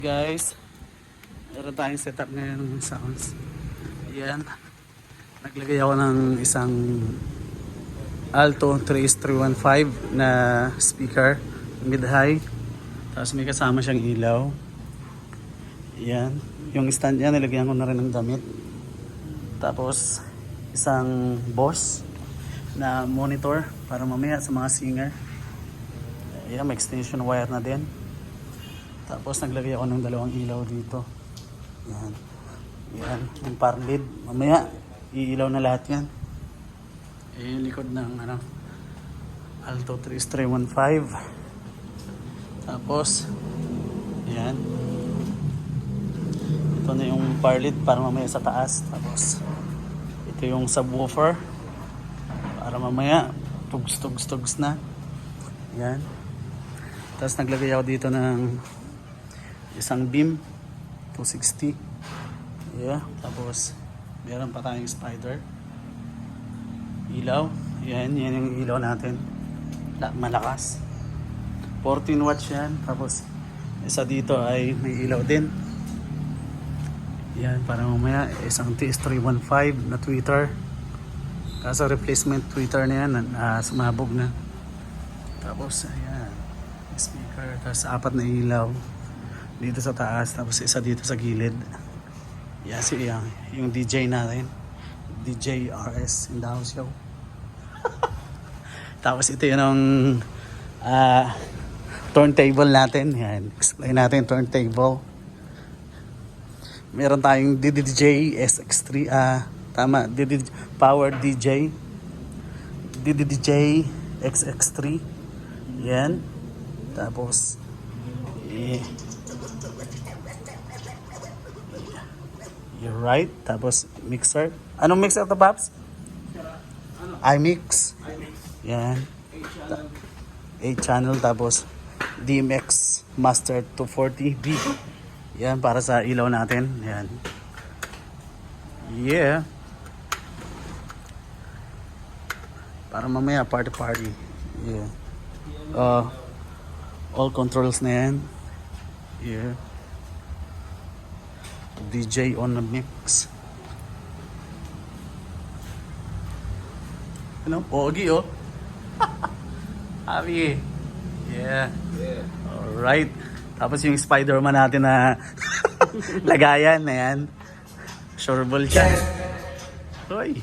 Guys, meron tayong setup ngayon ng sounds. Ayan, naglagay ako ng isang Alto 3315 na speaker, mid-high. Tapos may kasama siyang ilaw. Ayan, yung stand niya nilagyan ko na rin ng damit. Tapos isang Boss na monitor para mamaya sa mga singer. Ayan, may extension wire na din. Tapos naglagay ako ng dalawang ilaw dito. Yan. Yan. Yung power lead. Mamaya, iilaw na lahat yan. Eh, yung likod ng Alto 3315. Tapos, yan. Ito na yung power lead para mamaya sa taas. Tapos, ito yung subwoofer. Para mamaya, tugs na. Yan. Tapos naglagay ako dito ng isang beam 260. Yeah, tapos meron pa tayong spider ilaw. Yan yung ilaw natin, malakas, 14 watts yan. Tapos isa dito ay may ilaw din. Yan, para mamaya isang TS315 na tweeter, kaso replacement tweeter na yan, sumabog na. Tapos ayan, speaker, tapos 4 na ilaw dito sa taas, tapos isa dito sa gilid. Yan yung DJ natin, DJ RS in the house show. Tapos ito yun ang turntable natin. Yan, explain natin turntable. Meron tayong DDJ SX3, tama, Power DJ DDJ XX3. Yan, tapos you're right. Tapos mixer. Anong mixer to, Paps? iMix. Yan. 8 channel. Tapos DMX Master 240B. Yan, para sa ilaw natin. Yan. Yeah. Para mamaya party. Yeah. All controls na yan. Yeah. DJ on the mix. Ano? Pogi, oh. Happy. Yeah. Alright. Tapos yung Spider-Man natin na lagayan na yan. Sureball siya. Hoy.